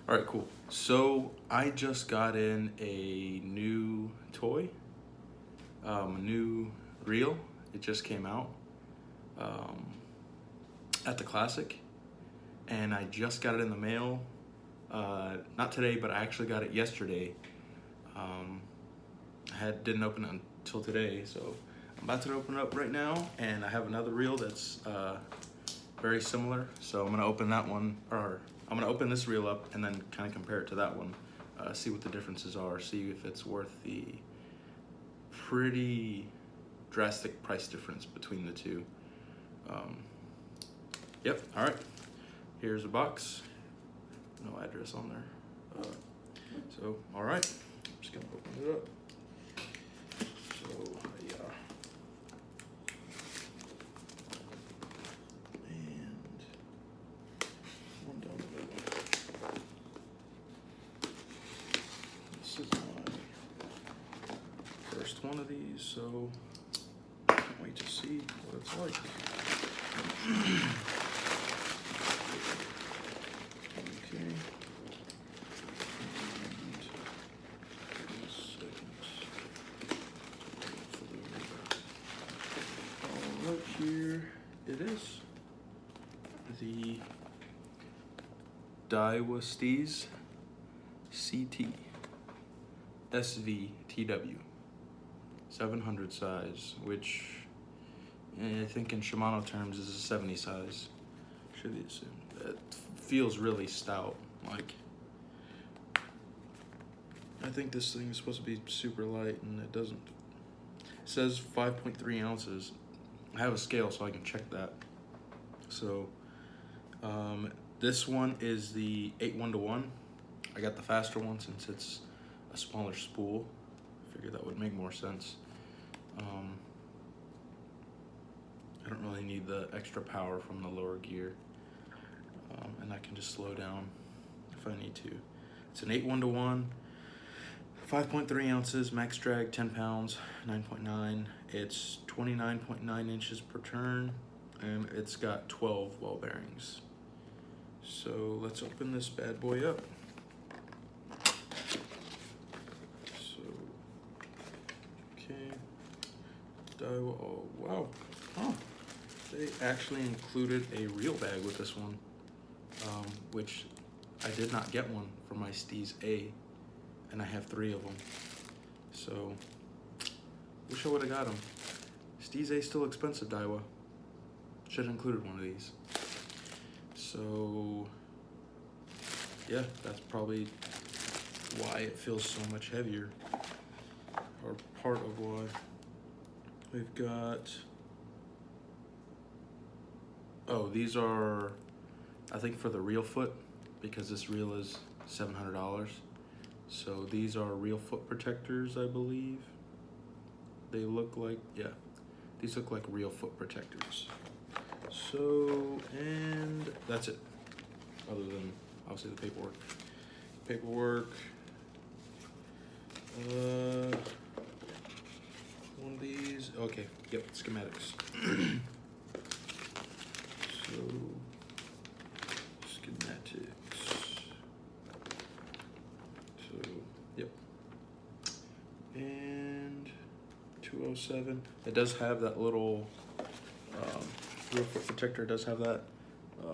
All right, cool. So I just got in a new toy, a new reel. It just came out um, at the Classic, and I just got it in the mail. Not today, but I actually got it yesterday. Um, didn't open it until today, so I'm about to open it up right now, and I have another reel that's very similar. So I'm gonna open that one, or I'm gonna open this reel up and then kind of compare it to that one, see what the differences are, see if it's worth the pretty drastic price difference between the two. Um, yep. All right. Here's a box. No address on there. So all right. I'm just gonna open it up. So yeah. And one down the middle. This is my first one of these, so can't wait to see what it's like. Okay. Right here it is. The Daiwa STEEZ CT SVTW 700 size, which I think in Shimano terms is a 70 size. Should be assumed. It feels really stout. Like, I think this thing is supposed to be super light, and it doesn't. It says 5.3 ounces. I have a scale so I can check that. So this one is the 8:1:1. I got the faster one since it's a smaller spool. Figured that would make more sense. I don't really need the extra power from the lower gear, and I can just slow down if I need to. It's an 8:1:1, 5.3 ounces, max drag 10 pounds, 9.9. It's 29.9 inches per turn, and it's got 12 ball bearings. So let's open this bad boy up. So, okay, Daiwa, oh wow, oh, they actually included a reel bag with this one, which I did not get one for my STEEZ A, and I have 3 of them. So, wish I would have got them. STEEZ A is still expensive, Daiwa. Should have included one of these. So, yeah, that's probably why it feels so much heavier, or part of why. We've got, oh, these are, I think for the reel foot, because this reel is $700. So these are reel foot protectors, I believe. They look like, yeah, these look like reel foot protectors. So, and that's it, other than obviously the paperwork. One of these, okay, yep, schematics. So, schematics. So, yep. And 207. It does have that little reel foot protector. It does have that. I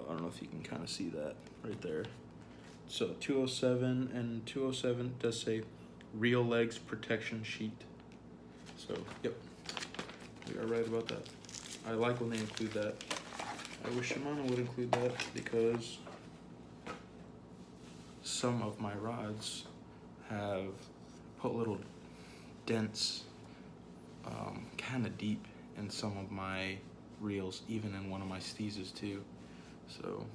don't know if you can kind of see that right there. So 207, and 207 does say reel legs protection sheet. So, yep, we are right about that. I like when they include that. I wish Shimano would include that, because some of my rods have put little dents kind of deep in some of my reels, even in one of my STEEZs too. So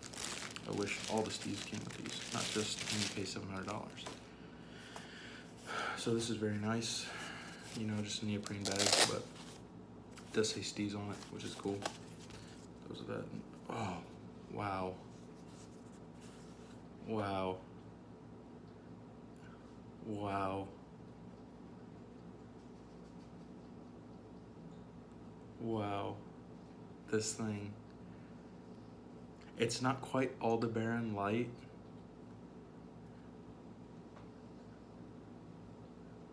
I wish all the STEEZs came with these, not just when you pay $700. So this is very nice, you know, just a neoprene bag, but it does say STEEZ on it, which is cool. Those are that. Oh, wow. Wow. Wow. Wow. This thing. It's not quite Aldebaran light,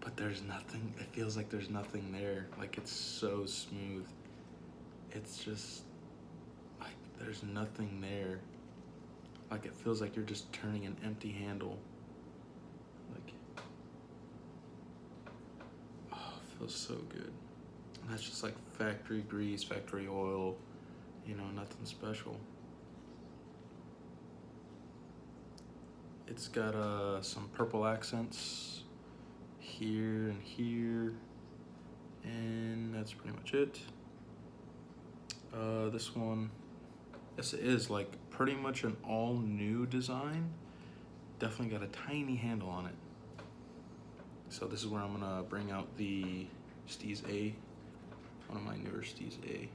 but there's nothing, it feels like there's nothing there. Like, it's so smooth. It's just, like, there's nothing there. Like, it feels like you're just turning an empty handle. Like, oh, it feels so good. And that's just like factory grease, factory oil, you know, nothing special. It's got some purple accents here and here, and that's pretty much it. This one, this is like pretty much an all new design. Definitely got a tiny handle on it. So this is where I'm gonna bring out the STEEZ A, one of my newer STEEZ A.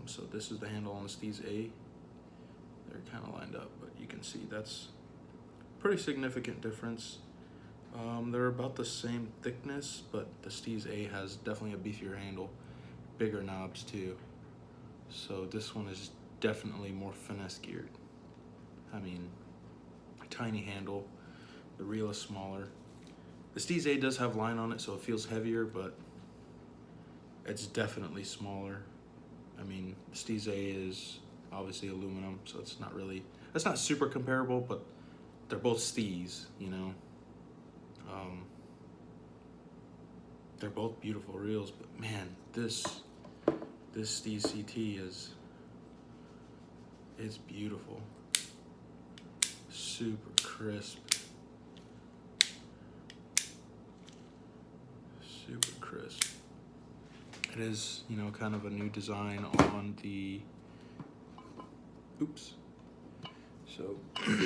So this is the handle on the STEEZ A. They're kind of lined up, but you can see that's pretty significant difference. They're about the same thickness, but the STEEZ A has definitely a beefier handle, bigger knobs too. So this one is definitely more finesse geared. I mean, tiny handle, the reel is smaller. The STEEZ A does have line on it, so it feels heavier, but it's definitely smaller. I mean, the STEEZ A is obviously aluminum, so it's not really, it's not super comparable, but they're both STEEZ, you know. They're both beautiful reels, but man, this STEEZ CT it's beautiful. Super crisp. Super crisp. It is, you know, kind of a new design on the, oops. So, hold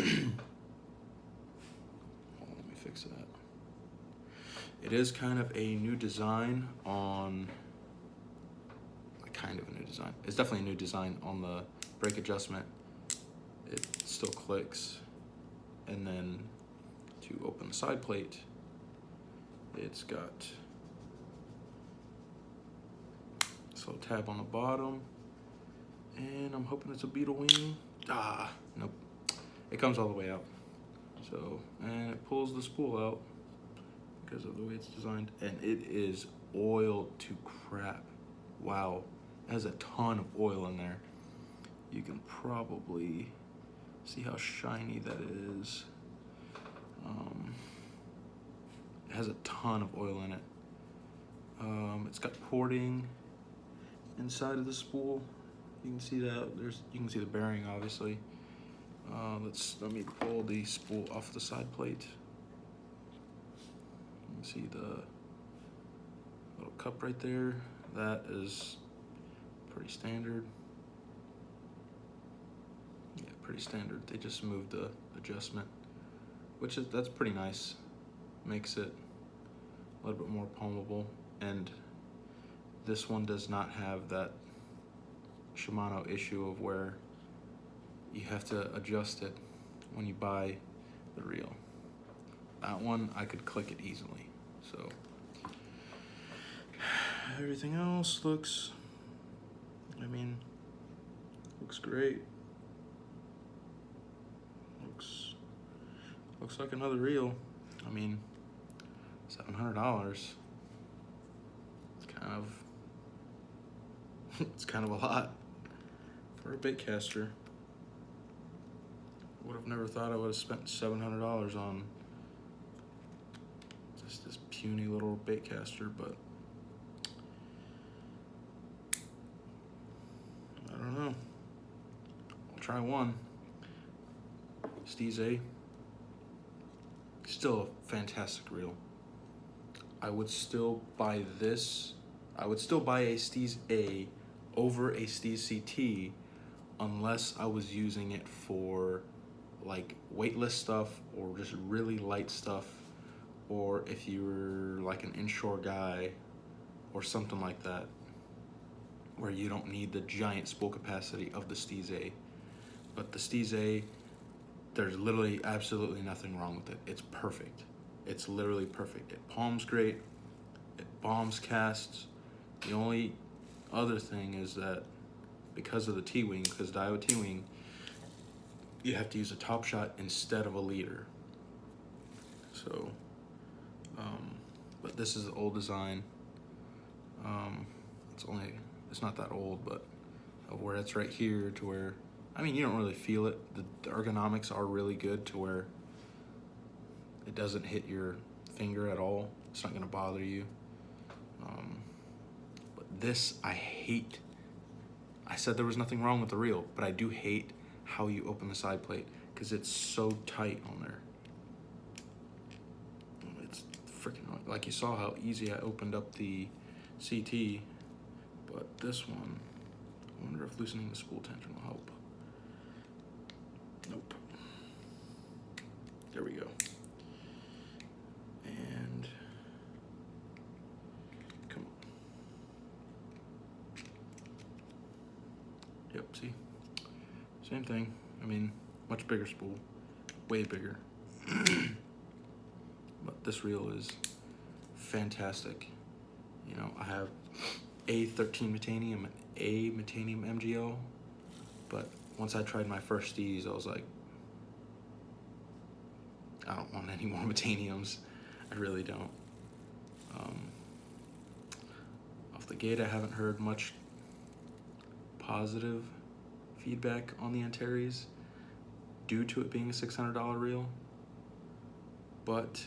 on, let me fix that. It is kind of a new design on, kind of a new design. It's definitely a new design on the brake adjustment. It still clicks. And then to open the side plate, it's got this little tab on the bottom. And I'm hoping it's a beetle wing. Ah, nope. It comes all the way out. So, and it pulls the spool out because of the way it's designed. And it is oiled to crap. Wow. It has a ton of oil in there. You can probably see how shiny that is. It has a ton of oil in it. It's got porting inside of the spool. You can see that. You can see the bearing, obviously. Let me pull the spool off the side plate. You can see the little cup right there. That is pretty standard. Yeah, pretty standard. They just moved the adjustment, that's pretty nice. Makes it a little bit more palmable. And this one does not have that Shimano issue of where you have to adjust it when you buy the reel. That one, I could click it easily. So everything else looks great. Looks like another reel. I mean, $700. It's it's kind of a lot for a bait caster. Would have never thought I would have spent $700 on just this puny little bait caster, but I don't know. I'll try one. STEEZ A. Still a fantastic reel. I would still buy this. I would still buy a STEEZ A over a STEEZ CT unless I was using it for like weightless stuff or just really light stuff, or if you were like an inshore guy or something like that, where you don't need the giant spool capacity of the STEEZ A. But the STEEZ A, there's literally absolutely nothing wrong with it. It's perfect. It's literally perfect. It palms great. It bombs casts. The only other thing is that because of the T-wing, because Daiwa T-wing, you have to use a top shot instead of a leader. So, but this is the old design. It's not that old, but of where it's right here to where, I mean, you don't really feel it. The ergonomics are really good to where it doesn't hit your finger at all. It's not gonna bother you. But this, I hate. I said there was nothing wrong with the reel, but I do hate how you open the side plate because it's so tight on there. It's freaking, like you saw how easy I opened up the CT, but this one, I wonder if loosening the spool tension will help. Nope. There we go. And come on. Yep, see? Same thing. I mean, much bigger spool, way bigger. But this reel is fantastic. You know, I have a 13 Metanium and a Metanium MGL, but once I tried my first STEEZ, I was like, I don't want any more Metaniums. I really don't. Off the gate, I haven't heard much positive feedback on the Antares due to it being a $600 reel, but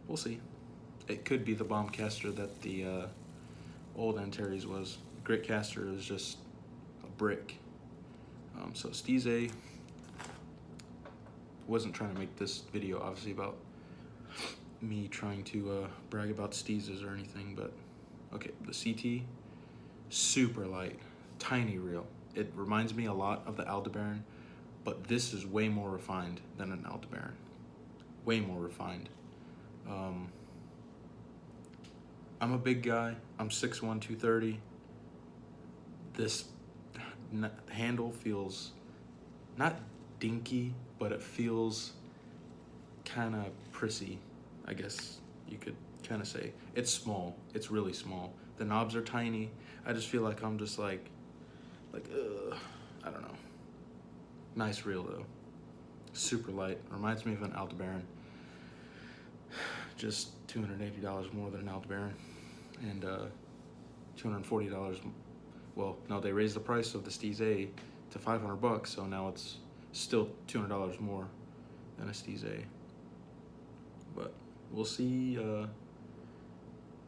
we'll see. It could be the bomb caster that the old Antares was. Grit caster is just a brick. So STEEZ A, wasn't trying to make this video obviously about me trying to brag about STEEZs or anything, but okay, the CT, super light, tiny reel. It reminds me a lot of the Aldebaran, but this is way more refined than an Aldebaran. Way more refined. I'm a big guy. I'm 6'1", 230. This handle feels not dinky, but it feels kind of prissy, I guess you could kind of say. It's small. It's really small. The knobs are tiny. I just feel like I'm just like I don't know. Nice reel though. Super light. Reminds me of an Aldebaran. Just $280 more than an Aldebaran, and $240. Well, no, they raised the price of the STEEZ A to $500, so now it's still $200 more than a STEEZ A. But we'll see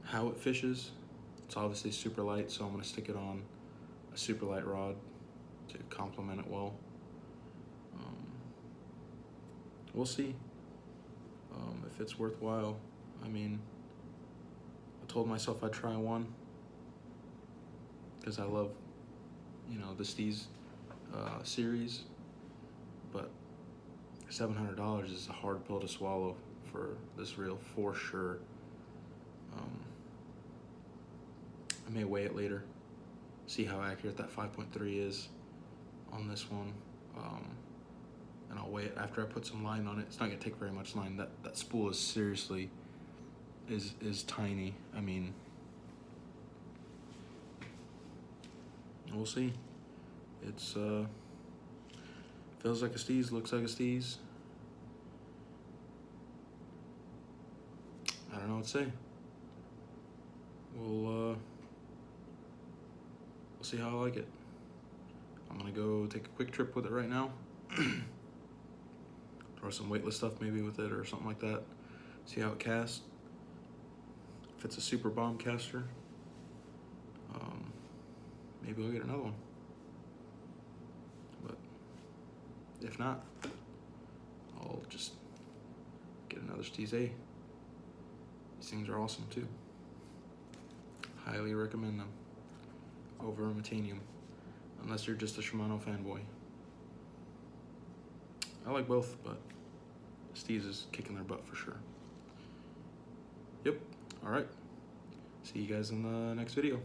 how it fishes. It's obviously super light, so I'm gonna stick it on a super light rod to complement it well. We'll see if it's worthwhile. I mean, I told myself I'd try one because I love, you know, the STEEZ series, but $700 is a hard pill to swallow for this reel for sure. I may weigh it later, see how accurate that 5.3 is on this one, and I'll weigh it after I put some line on it. It's not gonna take very much line. That spool is seriously is tiny. I mean, we'll see. It's feels like a STEEZ, looks like a STEEZ. I don't know what to say. We'll see how I like it. I'm gonna go take a quick trip with it right now. Throw some weightless stuff maybe with it or something like that. See how it casts. If it's a super bomb caster, maybe I'll get another one. But if not, I'll just get another STEEZ A. These things are awesome too. Highly recommend them over a Metanium, unless you're just a Shimano fanboy. I like both, but STEEZ is kicking their butt for sure. Yep. All right. See you guys in the next video.